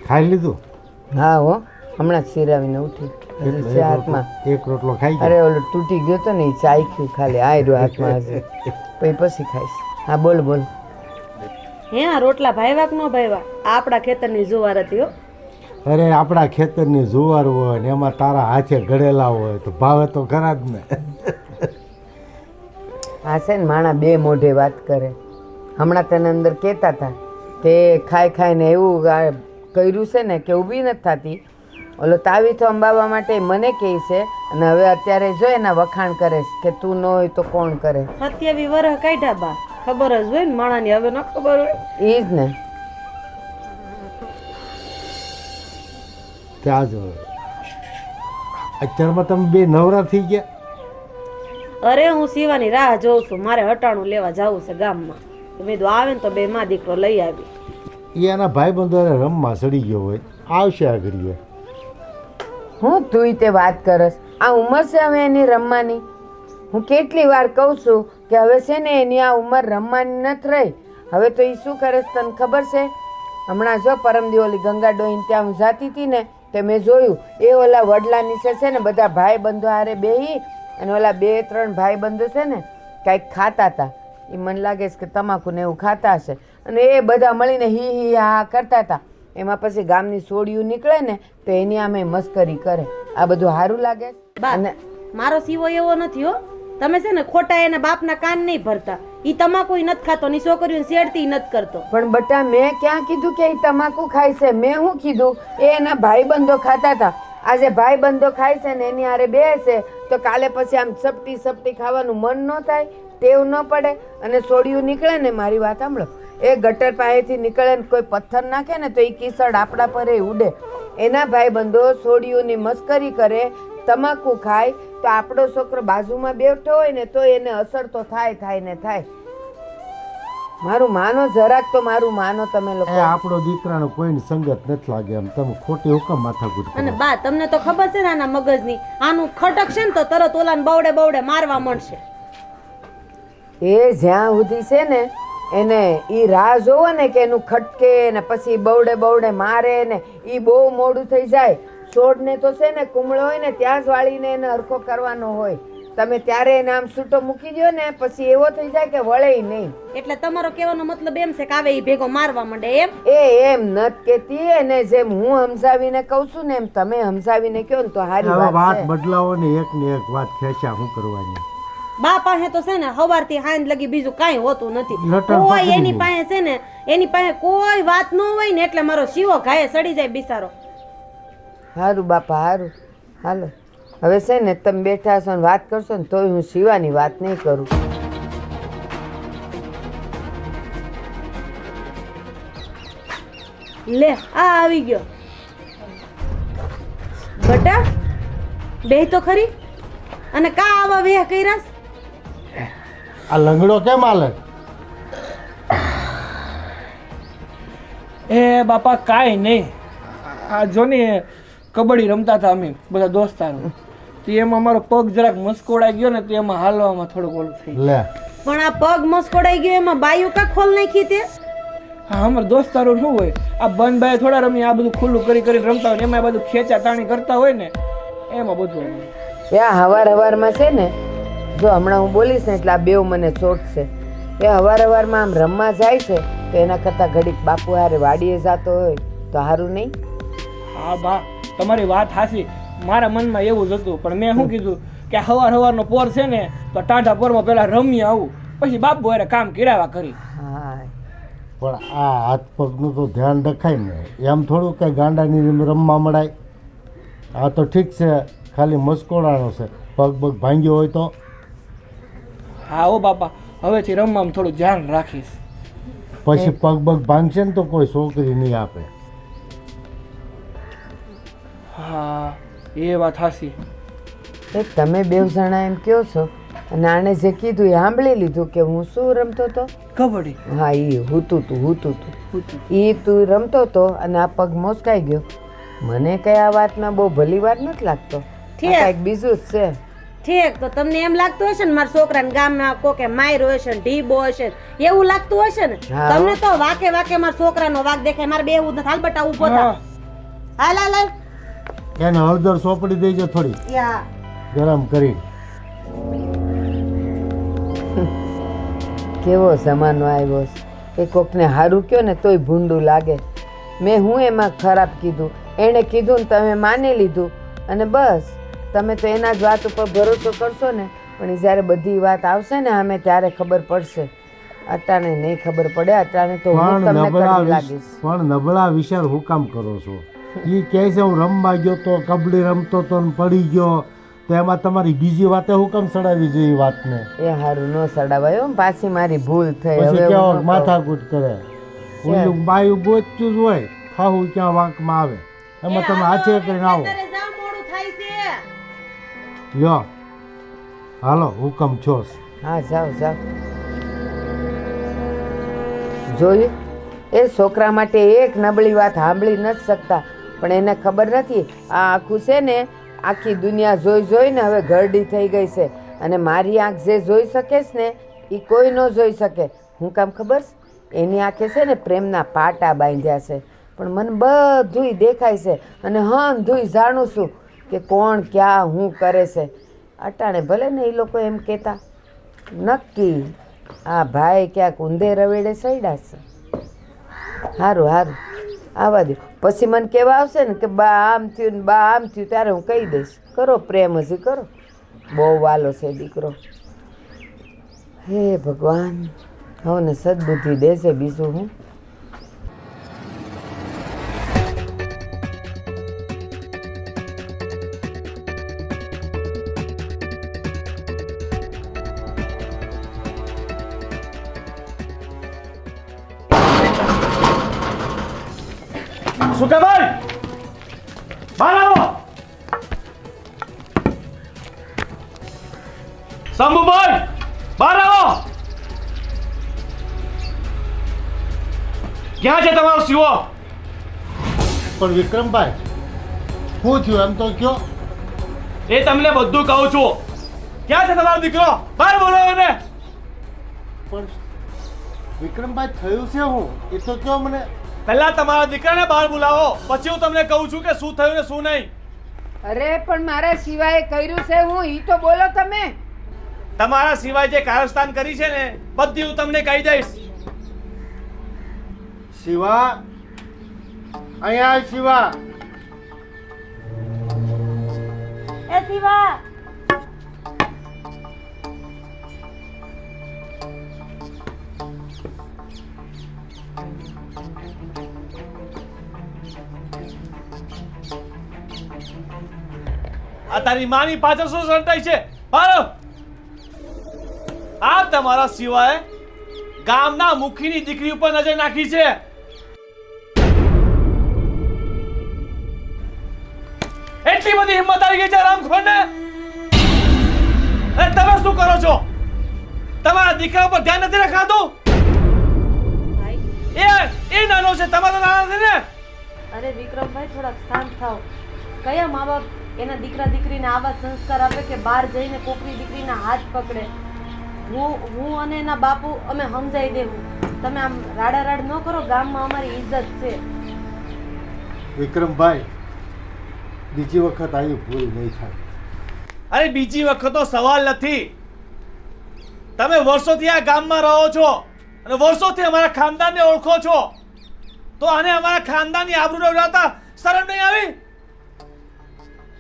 ખાઈ લીધું? હા હો, હમણાં સિરાવીને ઉઠી. હજી હાથમાં એક રોટલો ખાઈ અરે ઓલો તૂટી ગયો તો ને એ ચાખ્યું ખાલી આયરો હાથમાં હજી પછી ખાઈશ. હા બોલ બોલ. હે આ રોટલા ભાઈવા કે ન ભાઈવા? આપણા ખેતરની જુવાર હતી હો. અરે આપણા ખેતરની જુવાર હોય ને એમાં તારા હાથે ઘડેલા હોય તો ભાવે તો ખરા જ ને. હા છે ને માણા બે મોઢે વાત કરે. હમણાં તને અંદર કહેતા હતા કે ખાઈ ખાઈને એવું કર્યું છે ને કે ઊભી નથી થતી. ઓલો તાવીથો અંબાવવા માટે મને કહે છે અને હવે અત્યારે જો એના વખાણ કરે છે કે તું ન હોય તો કોણ કરે. 27 વર્ષ કાઢ્યા બા, ખબર જ હોય ને માણાની, હવે ન ખબર હોય. એ જ ને. ત્યાં જો અત્યારમાં તમે બે નવરા થઈ ગયા. અરે હું સીવાની રાહ જોઉં છું, મારે હટાણું લેવા જવું છે ગામમાં. મેં કીધું આવે ને તો બે માં દીકરો લઈ આવી. એ એના ભાઈબંધો રમવા ચડી ગયો હોય, આવશે આગળ. હું તું તે વાત કરસ? આ ઉંમર છે હવે એની રમવાની. હું કેટલી વાર કહું છું કે હવે છે ને એની આ ઉંમર રમવાની નથી રહી. હવે તો એ શું કરે છે તને ખબર છે? હમણાં જો પરમદી ઓલી ગંગા ડોહીને ત્યાં હું જાતી હતી ને તે મેં જોયું એ ઓલા વડલા નીચે છે ને બધા ભાઈબંધો હારે બેહી અને ઓલા 2-3 ભાઈબંધો છે ને કાંઈક ખાતા હતા. એ મને લાગે છે કે તમાકુ ને એવું ખાતા હશે અને એ બધા મળીને હી હી હા કરતા હતા. એમાં પછી ગામની સોડિયું નીકળે ને તો એની આમે મસ્કરી કરે. આ બધું સારું લાગે? અને મારો સીવો એવો નથી હો. તમે છે ને ખોટા એના બાપના કાન નહીં ભરતા. ઈ તમાકુ નથી ખાતો ની છોકરીઓને શેડતી નથી કરતો. પણ બટા મેં ક્યાં કીધું કે એ તમાકુ ખાય છે? મેં શું કીધું? એ એના ભાઈબંધો ખાતા હતા. આજે ભાઈબંધો ખાય છે ને એની હારે બેસે તો કાલે પછી આમ સપટી સપટી ખાવાનું મન ન થાય, ટેવ ન પડે અને સોડિયું નીકળે ને. મારી વાત સાંભળો, એ ગટર પાસેથી નીકળે ને કોઈ પથ્થર નાખે ને તો એ કિસડ આપણા પર ઉડે. એના ભાઈબંધો સોડિયુંની મસ્કરી કરે, તમાકુ ખાય તો આપણો છોકરો બાજુમાં બેઠો હોય ને તો એને અસર તો થાય ને થાય. મારું માનો જરાક તો મારું માનો તમે લોકો. આપણો દીકરાનો કોઈની સંગત નથી લાગે એમ તમે ખોટી હુકમ માથાકૂટ કરો. અને બા તમને તો ખબર છે ને આના મગજની, આનું ખટકશે ને તો તરત ઓલાને બવડે મારવા મળશે. એ જ્યાં સુધી છે ને એને ઈ રાહ જોવો ને કે એનું ખટકે ને પછી બવડે મારે ને ઈ બહુ મોડું થઈ જાય. છોડને તો છે ને કુમળો હોય ને ત્યાં જ વાળીને એને હરખો કરવાનો હોય. તમે ત્યારે એને આમ છૂટો મૂકી દો ને પછી એવો થઈ જાય કે વળે નહીં. એટલે તમારો કહેવાનો મતલબ એમ છે કે આવે ઈ ભેગો મારવા માંડે એમ? એમ નત કેતી એને જેમ હું સમજાવીને કહું છું ને એમ તમે સમજાવીને કહો ને તો હારી વાત બદલાવો ને એક વાત ખેંચ્યા શું કરવાની. બા પાસે તો છે ને સવારથી સાંજ લગી બીજું કાંઈ હોતું નથી. કોઈ એની પાસે છે ને એની પાસે કોઈ વાત ન હોય ને એટલે મારો શીવો ઘાયે સડી જાય બિચારો. હારું બાપા હારું. હાલો હવે છે ને તમે બેઠા છો ને વાત કરશો ને તોય હું શિવાની વાત નહીં કરું. લે આ આવી ગયો બટા, બે તો ખરી. અને કા આવા વેહ કર્યા? આ લંગડો કેમ હાલે? એ બાપા કાંઈ નહીં, આ જો ને કબડ્ડી રમતા હતા અમે બધા દોસ્તારો, તો એમાં મારો પગ જરાક મસ્કોડાઈ ગયો ને તો એમાં હાલવામાં થોડુંક ઓલું થઈ લે. પણ આ પગ મસ્કોડાઈ ગયો એમાં બાયું કા ખોલ નાખી તે? હા અમારે દોસ્તારો શું હોય, આ બંધ બાય થોડા રમી આ બધું ખુલ્લું કરીને રમતા હોય એમાં બધું ખેંચા તાણી કરતા હોય ને એમાં બધું. હવારમાં છે ને જો હમણાં હું બોલીશ ને એટલે આ બેવ મને ચોટશે. એ હવારમાં આમ રમવા જાય છે તો એના કરતાં ઘડીક બાપુ હારે વાડીએ જતો હોય તો સારું નહીં? હા બા તમારી વાત હાચી, મારા મનમાં એવું જ હતું પણ મેં શું કીધું કે હવારનો પોર છે ને તો ટાઢા પોરમાં પેલા રમી આવું પછી બાપુ હારે કામ કરાવા કરી. હા પણ આ હાથ પગનું તો ધ્યાન રખાય ને, એમ થોડું કે ગાંડાની રમવા મળાય. આ તો ઠીક છે ખાલી મસ્કોડાનો છે, પગ ભાંગ્યો હોય તો. હા ઓ બાપા હવેથી રમવામાં થોડું ધ્યાન રાખીશ. પછી પગ ભાંગશે ને તો કોઈ છોકરી નહીં આપે. હા એ વાત હાચી. તમે બેવ જણા એમ કહો છો અને આણે જે કીધું એ સાંભળી લીધું કે હું શું રમતો હતો? કબડ્ડી. હા એ હૂતું તું એ તું રમતો હતો અને આ પગ મોચકાઈ ગયો. મને કઈ આ વાતમાં બહુ ભલી વાત નથી લાગતો. કઈક બીજું જ છે. ઠીક, તો તમને એમ લાગતું હશે ને મારા છોકરાને ગામમાં કોકે માર્યો હશે ને ઢીબો હશે ને, એવું લાગતું હશે ને? હા. તમને તો વાકે વાકે મારા છોકરાનો વાક દેખાય, મારે બેવું નથી. હાલ બટા ઊભો થા. હાલ હાલ હાલ. એને હળદર સોપડી દેજો થોડી યા ગરમ કરી. કેવો જમાનો આવ્યો છે. એ કોકને હારું કયો ને તોય ભૂંડું લાગે. મેં હું એમાં ખરાબ કીધું? એણે કીધું ને તમે માની લીધું અને બસ. તમે તો એના જ વાત ઉપર ભરોસો કરશો ને, પણ એ જ્યારે બધી વાત આવશે ને અમે ત્યારે ખબર પડશે. અટાણે નહીં ખબર પડે. અટાણે તો હું પણ તમને નબળા કરી લાગીશ. પણ નબળા વિચાર હું કામ કરો છો? એ કહે છે હું રમવા ગયો તો, કબડ્ડી રમતો તો ને પડી ગયો, તો એમાં તમારી બીજી વાતે હું કામ ચડાવી જોઈએ વાતને? એ હારું ન સડાવાયો. પાછી મારી ભૂલ થઈ. પછી હવે કેવો હું ન કહું. માથાકૂટ કરે. ઓલું બાયું ગોચતું જ હોય, ખાવું ક્યાં વાંકમાં આવે, એમાં તમે હાથે કરીને આવો. અત્યારે જાવ, મોડું થાય છે. લ્યો હાલો, હુકમ છો. હા જાઓ જાઓ. જોયું? એ છોકરા માટે એક નબળી વાત સાંભળી નથી શકતા, પણ એને ખબર નથી આ આખું છે ને આખી દુનિયા જોઈ જોઈને હવે ઘરડી થઈ ગઈ છે. અને મારી આંખ જે જોઈ શકે છે ને એ કોઈ ન જોઈ શકે. હું કામ ખબર છે? એની આંખે છે ને પ્રેમના પાટા બાંધ્યા છે, પણ મને બધુંય દેખાય છે અને હંધુંય જાણું છું કે કોણ ક્યાં હું કરે છે. અટાણે ભલે ને એ લોકો એમ કહેતા, નક્કી આ ભાઈ ક્યાંક ઊંધે રવેડે સડ્યા છે. સારું સારું આવવા દો. પછી મને કહેવા આવશે ને કે બા આમ થયું ને બા આમ થયું, ત્યારે હું કહી દઈશ કરો પ્રેમ હજી કરો. બહુ વાલો છે દીકરો. હે ભગવાન, હવે ને સદબુદ્ધિ દેશે, બીજું હું. સુકાભાઈ બહાર આવો. શંભુભાઈ બહાર આવો. ક્યાં છે તમારો શિવો? પણ વિક્રમભાઈ શું થયું એમ તો કયો. એ તમને બધું કહું છું. ક્યાં છે તમારો દીકરો? બહાર બોલો એને. પણ વિક્રમભાઈ થયું છે હું એ તો કયો મને. પહેલા તમારા દીકરાને બહાર બોલાવો, પછી હું તમને કહું છું કે શું થયું ને શું નહીં. અરે પણ મારા સિવાય કર્યું છે હું, ઈ તો બોલો તમે. તમારા સિવાય જે કારસ્તાન કરી છે ને બધી હું તમને કહી દઈશ. શિવા, અહીંયા આવ શિવા. એ શિવા, આ તારી માની પાછળ શું સંતાઈ છે? હાલો. આ તમારા સિવાય ગામના મુખીની દીકરી ઉપર નજર નાખી છે. એટલી બધી હિંમત આવી ગઈ છે રામખોરને? અરે તમે શું કરો છો? તમારા દીકરા ઉપર ધ્યાન નથી રખાતું? એ નાનો છે, તમે તો નાના છે ને. અરે વિક્રમભાઈ થોડાક શાંત થાઓ. કયા મા બાપ એના દીકરા દીકરીને આવા સંસ્કાર આપે કે બહાર જઈને કોકની દીકરીના હાથ પકડે? હું અને એના બાપુ અમે સમજાઈ દેવું. તમે આમ રાડારાડ ન કરો, ગામમાં અમારી ઇજ્જત છે. વિક્રમભાઈ બીજી વખત આવી ભૂલ નહીં થાય. અરે બીજી વખત તો સવાલ નથી. તમે વર્ષોથી આ ગામમાં રહો છો અને વર્ષોથી અમારા ખાનદાનને ઓળખો છો, તો આને અમારા ખાનદાનની આબરૂ ઉડાવતા શરમ નહીં આવી?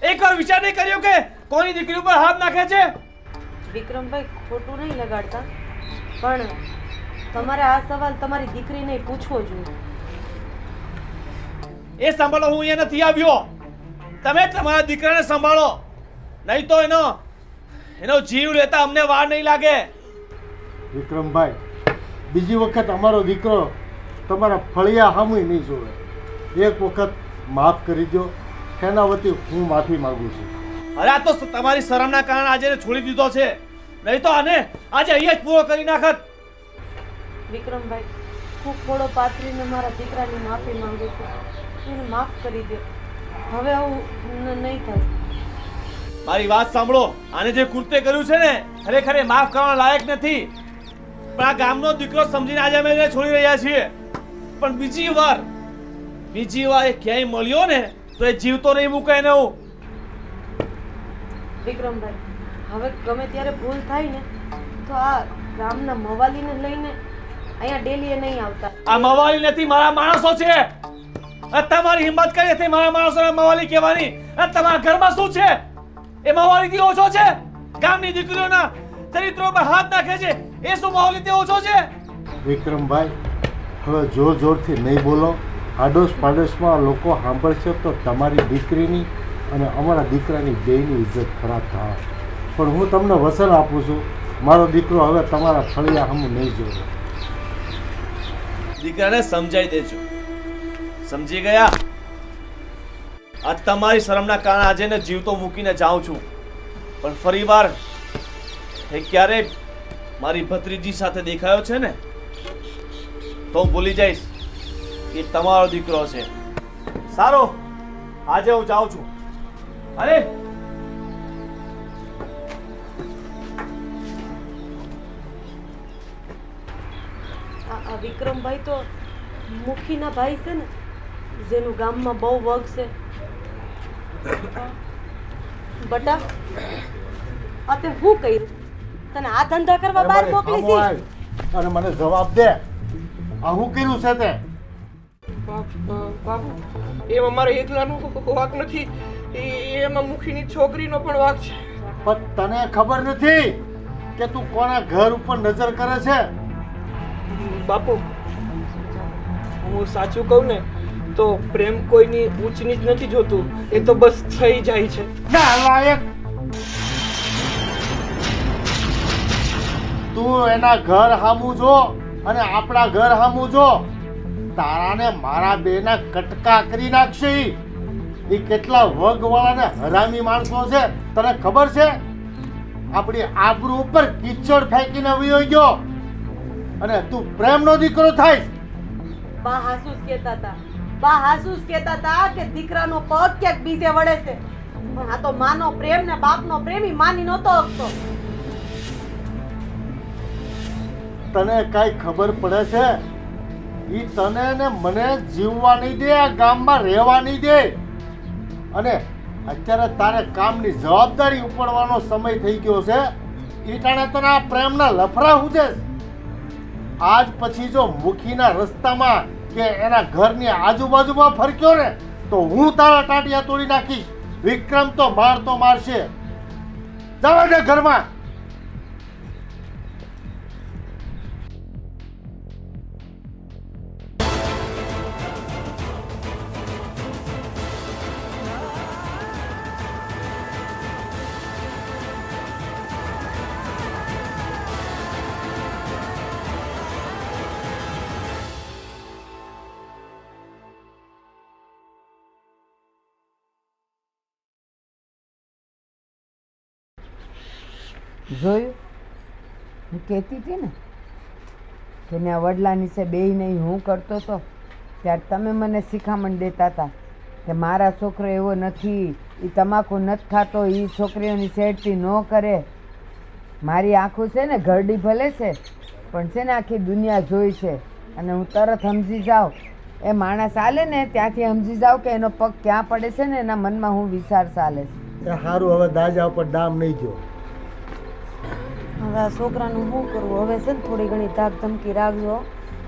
એકવાર વિચાર નહીં કર્યો કે કોની દીકરી ઉપર હાથ નાખે છે? વિક્રમભાઈ ખોટું નહીં લગાડતા, પણ તમારે આ સવાલ તમારી દીકરીને પૂછવો જોઈએ. એ સંભાળો, હું અહીંયા નથી આવ્યો. તમે તમારા દીકરાને સંભાળો, નહીં તો એનો જીવ લેતા અમને વાર નહીં લાગે. વિક્રમભાઈ બીજી વખત અમારો દીકરો તમારા ફળિયા સામુય નહીં જોવે. એક વખત માફ કરી દો. એના વતી હું માફી માંગુ છું. અરે આ તો તમારી શરમના કારણે આજે એને છોડી દીધો છે, નહીં તો આને આજે અહીંયા જ પૂરો કરી નાખત. વિક્રમભાઈ, હું ખોડો પાથરીને મારા દીકરાની માફી માંગુ છું. એને માફ કરી દો. હવે આવું નહીં થાય. મારી વાત સાંભળો, આને જે કૃત્ય કર્યું છે ને ખરેખર એ માફ કરવાના લાયક નથી. પણ આ ગામનો દીકરો સમજીને આજે અમે એને છોડી રહ્યા છીએ. પણ બીજી વાર એ ક્યાંય મળ્યો ને તો એ જીવતો નહીં મૂકે એને હું. વિક્રમભાઈ, હવે ગમે ત્યારે ભૂલ થાય ને તો આ ગામના મવાલીને લઈને અહીંયા ડેલી નહીં આવતા. આ મવાલી નથી, મારા માણસો છે. આ તમારી હિંમત કરી હતી મારા માણસોને મવાલી કહેવાની. આ તમારા ઘરમાં શું છે? એ મવાલીથી ઓછો છે? ગામની દીકરીઓના ચરિત્રો પર હાથ નાખે છે, એ શું મવાલીથી ઓછો છે? વિક્રમભાઈ, હવે જોર જોરથી નહીં બોલો. આડોશ પાડોશમાં લોકો સાંભળશે તો તમારી દીકરીની અને અમારા દીકરાની બેયની ઇજ્જત ખરાબ થાય. પણ હું તમને વચન આપું છું, મારો દીકરો હવે તમારા ફળિયા સામું નહીં જોવે. દીકરાને સમજાઈ દેજો. સમજી ગયા? આ તમારી શરમના કારણે આજે ને જીવતો મૂકીને જાઉં છું. પણ ફરીવાર એ ક્યારે મારી ભત્રીજી સાથે દેખાયો છે ને તો હું ભૂલી જઈશ કે તમારો દીકરો છે. સારો, આજે હું જાઉં છું. અરે આ વિક્રમભાઈ તો મુખીના ભાઈ છે ને, જેનું ગામમાં બહુ વગ છે. બટા, આ તે શું કર્યું? તને આ ધંધા કરવા બહાર મોકલી છે? અને મને જવાબ દે, આ શું કર્યું છે તે? બાપુ, એમાં મારે એકલાનો વાંક નથી, એમાં મુખીની છોકરીનો પણ વાંક છે. પણ તને ખબર નથી કે તું કોના ઘર ઉપર નજર કરે છે? બાપુ, હું સાચું કહું ને તો પ્રેમ કોઈની ઊંચ નીચ નથી જોતું, એ તો બસ થઈ જાય છે. ના લાયક, તું એના ઘર સામું જો અને આપણા ઘર સામું જો, તારાને મારા બેના કટકા કરી નાખશે. એ કેટલા વગવાળા ને હરામી માણસો છે તને ખબર છે? આપણી આબરૂ ઉપર કીચડ ફેંકીને વયો ગયો અને તું પ્રેમનો દીકરો થાય. બા હાસુસ કહેતા હતા કે દીકરાનો પગ ક્યાંક બીજે વળે છે. પણ આ તો માનો પ્રેમ ને બાપનો પ્રેમ ઈ માની નહોતો શકતો. તને કાંઈ ખબર પડે છે? ઈ તને ને મને જીવવા નહીં દે, આ ગામમાં રહેવા નહીં દે. અને અત્યારે તારે કામની જવાબદારી ઉપાડવાનો સમય થઈ ગયો છે. ઈ ટાણે તને આ પ્રેમના લફરા હુજે. આજ પછી જો મુખીના રસ્તામાં કે એના ઘરની આજુબાજુમાં ફરક્યો ને તો હું તારા ટાટિયા તોડી નાખીશ. વિક્રમ તો મારશે. જવા દે ઘરમાં. જોયું? હું કહેતી હતી ને કે ને આ વડલા નીચે બેય નહીં હું કરતો હતો ત્યારે તમે મને શિખામણ દેતા હતા કે મારા છોકરો એવો નથી, એ તમાકુ નથી ખાતો, એ છોકરીઓની સેડતી ન કરે. મારી આંખો છે ને ઘરડી ભલે છે પણ છે ને આખી દુનિયા જોઈ છે અને હું તરત સમજી જાઉં. એ માણસ ચાલે ને ત્યાંથી સમજી જાઉં કે એનો પગ ક્યાં પડે છે ને એના મનમાં હું વિચાર ચાલે છે. એ સારું, હવે દાજા ઉપર ડામ નહીં જો. હવે આ છોકરાનું શું કરવું? હવે છે ને થોડી ઘણી ધાક ધમકી રાખજો,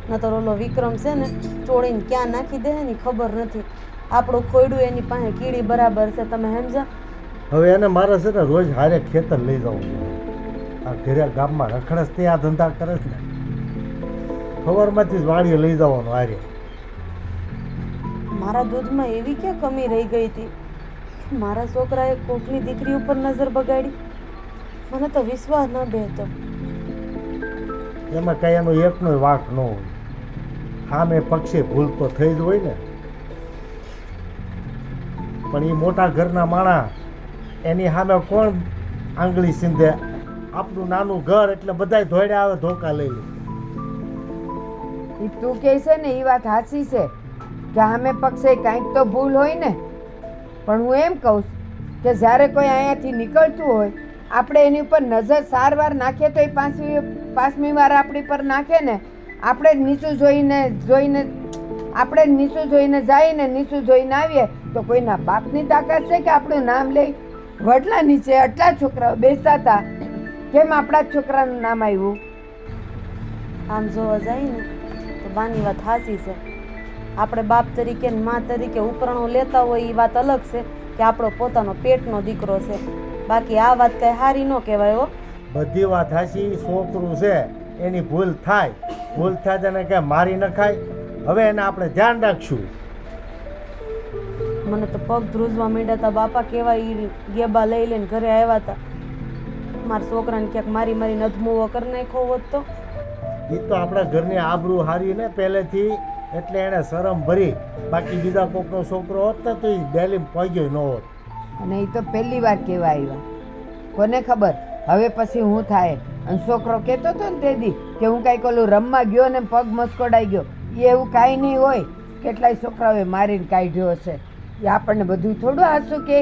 નતર ઓલો વિક્રમ છે ને ચોળીને ક્યાં નાખી દે ને ખબર નથી. આપણું ખોયડું એની પાસે કીડી બરાબર છે, તમે સમજા? હવે એને મારે છે ને રોજ હારે ખેતર લઈ જવું. આ ઘરે ગામમાં રખડસ તે આ ધંધા કરે છે ને, સવારમાંથી જ વાડીએ લઈ જવાનું હારે. મારા દૂધમાં એવી ક્યાં કમી રહી ગઈ હતી? મારા છોકરાએ કોકની દીકરી ઉપર નજર બગાડી. મને તો વિશ્વાસ ન બેસતો. એમાં કઈ એનો એકનો વાંક ન હોય. સામે પક્ષે ભૂલ તો થઈ જ હોય ને. પણ એ મોટા ઘરના માણા એની સામે કોણ આંગળી સીંધે? આપણું નાનું ઘર એટલે બધાય ધોડે આવે ધોકા લઈ લે. એ તું કહે છે ને એ વાત સાચી છે કે સામે પક્ષે કાંઈક તો ભૂલ હોય ને, પણ હું એમ કહું છું કે જ્યારે કોઈ અહીંયાથી નીકળતું હોય આપણે એની ઉપર નજર સારવાર નાખીએ તો એ પાંચમી વાર આપણી પર નાખે ને. આપણે જ નીચું જોઈને આપણે જ નીચું જોઈને જઈને નીચું જોઈને આવીએ તો કોઈના બાપની તાકાત છે કે આપણું નામ લઈ? વડલા નીચે આટલા છોકરાઓ બેસતા હતા, કેમ આપણા જ છોકરાનું નામ આવ્યું? આમ જોવા જાય ને તો બાની વાત હાસી છે. આપણે બાપ તરીકે ને મા તરીકે ઉપરણો લેતા હોય એ વાત અલગ છે કે આપણો પોતાનો પેટનો દીકરો છે. બાકી આ વાત કઈ સારી ન કહેવાય હો. બધી વાત હાચી. છોકરું છે એની ભૂલ થાય તેને કે મારી નખાય. હવે એને આપણે ધ્યાન રાખશું. મને તો પગ ધ્રુજવા માંડ્યા હતા બાપા, કેવા ઈ ગેબા લઈ લઈને ઘરે આવ્યા હતા. મારા છોકરાને ક્યાંક મારી નધમુવો કરી નાખ્યો હોત તો. એ તો આપણા ઘરની આબરૂ હારી ને પહેલેથી, એટલે એને શરમ ભરી. બાકી બીજા કોકનો છોકરો હોત ને તો એ ડેલીમ પગ્યો ન હોત. અને એ તો પહેલી વાર કહેવા આવ્યા. કોને ખબર હવે પછી હું થાય. અને છોકરો કહેતો હતો ને તે દી કે હું કાંઈક ઓલું રમવા ગયો ને પગ મસ્કોડાઈ ગયો. એ એવું કાંઈ નહીં હોય. કેટલાય છોકરાઓએ મારીને કાઢ્યો હશે. એ આપણને બધું થોડું હાસું કે.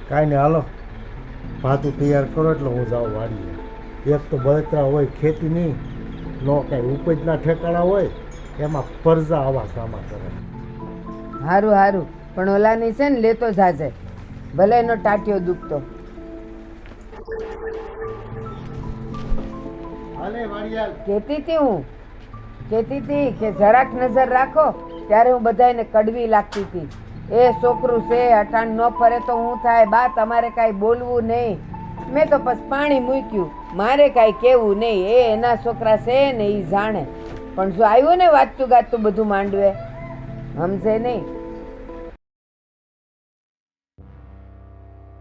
કાંઈ નહીં, હાલો ભાતું તૈયાર કરો એટલે હું જાઉં વાડીએ. એક તો બળતરા હોય ખેતીની, નો કાંઈ ઉપજના ઠેકાણા હોય, એમાં પરજા આવા કામા કરે. સારું સારું, પણ ઓલાની છે ને લેતો જાજે, ભલે એનો ટાટિયો દુખતો. હાલે વાડિયાલ. કહેતી હતી કે જરાક નજર રાખો. ત્યારે હું બધાને કડવી લાગતી હતી. એ છોકરું છે અટાણ ન ફરે તો હું થાય બા, તમારે કાંઈ બોલવું નહીં. મેં તો બસ પાણી મૂક્યું, મારે કાંઈ કહેવું નહીં. એ એના છોકરા છે ને એ જાણે. પણ જો આવ્યું ને વાંચતું ગાતું બધું માંડવે, સમજે નહીં.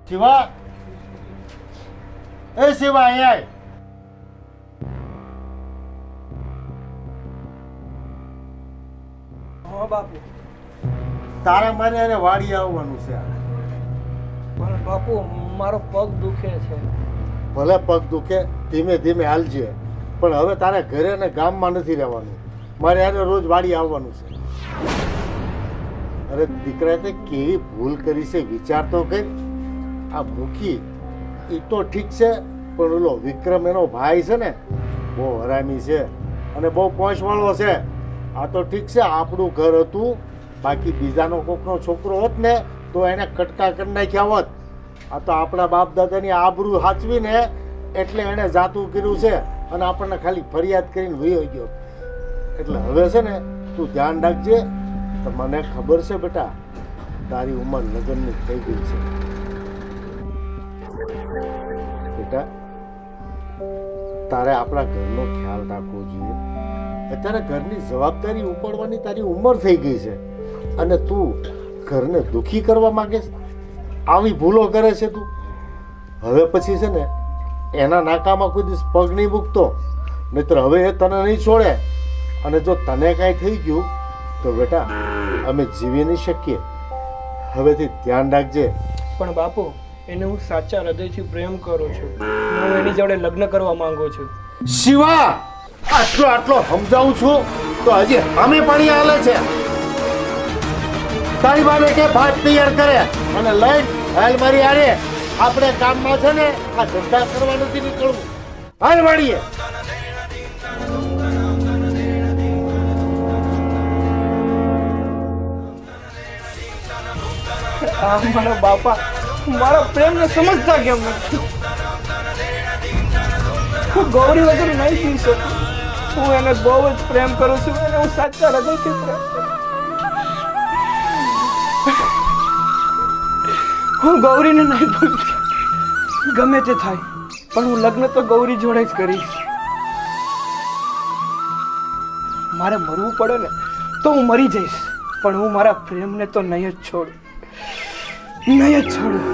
શિવા, એ શિવા અહીંયા આય. હા બાપુ. તારે મારે અરે વાડી આવવાનું છે. પણ બાપુ મારો પગ દુખે છે. ભલે પગ દુખે, ધીમે ધીમે હાલજે. પણ હવે તારે ઘરે ને ગામમાં નથી રહેવાનું. મારે યારે રોજ વાડી આવવાનું છે. અરે દીકરાએ તે કેવી ભૂલ કરી છે વિચાર તો કર. આ ભૂખી એ તો ઠીક છે, પણ ઓલો વિક્રમ એનો ભાઈ છે ને બહુ હરામી છે અને બહુ પોંચવાળો છે. આ તો ઠીક છે આપણું ઘર હતું, બાકી બીજાનો કોકનો છોકરો હોત ને તો એને કટકા કરી નાખ્યા હોત. આ તો આપણા બાપ દાદાની આબરૂ સાચવીને એટલે એણે જાતું કર્યું છે અને આપણને ખાલી ફરિયાદ કરીને વયો ગયો. એટલે હવે છે ને તું ધ્યાન રાખજે. તો મને ખબર છે બેટા, તારી ઉંમર લગ્નની થઈ ગઈ છે. બેટા તારે આપણા ઘરનો ખ્યાલ રાખવો જોઈએ. અત્યારે ઘરની જવાબદારી ઉપાડવાની તારી ઉંમર થઈ ગઈ છે અને તું ઘરને દુખી કરવા માંગે છે. આવી ભૂલો કરે છે તું. હવે પછી છે ને એના નાકામાં કોઈ દિવસ પગ નહીં મૂકતો, નહીતર હવે એ તને નહીં છોડે. અને જો તને કાંઈ થઈ ગયું તો બેટા અમે જીવી નહીં શકીએ. હવેથી ધ્યાન રાખજે. પણ બાપુ એને હું સાચા હૃદયથી પ્રેમ કરું છું. હું એની જોડે લગ્ન કરવા માંગુ છું. શિવા, આટલો સમજાવું છું તો હજી અમે પાણી હાલે છે. તારી બાને કે ભાત તૈયાર કરે અને લઈ હાલ મારી આરે. આપણે કામમાં છે ને આ ધંધા કરવા નથી નીકળવું. હાલ વાળીએ. આ મારા બાપા મારા પ્રેમને સમજતા કેમ નથી? હું ગૌરી વગર નહીં જીવી શકું. હું એને બહુ જ પ્રેમ કરું છું. એને હું સાચા હૃદયથી પ્રેમ કરું. હું ગૌરીને નહીં ભૂલી. ગમે તે થાય પણ હું લગ્ન તો ગૌરી જોડે જ કરીશ. મારે મરવું પડે ને તો હું મરી જઈશ, પણ હું મારા પ્રેમને તો નહીં જ છોડું. નહીં જ છોડું.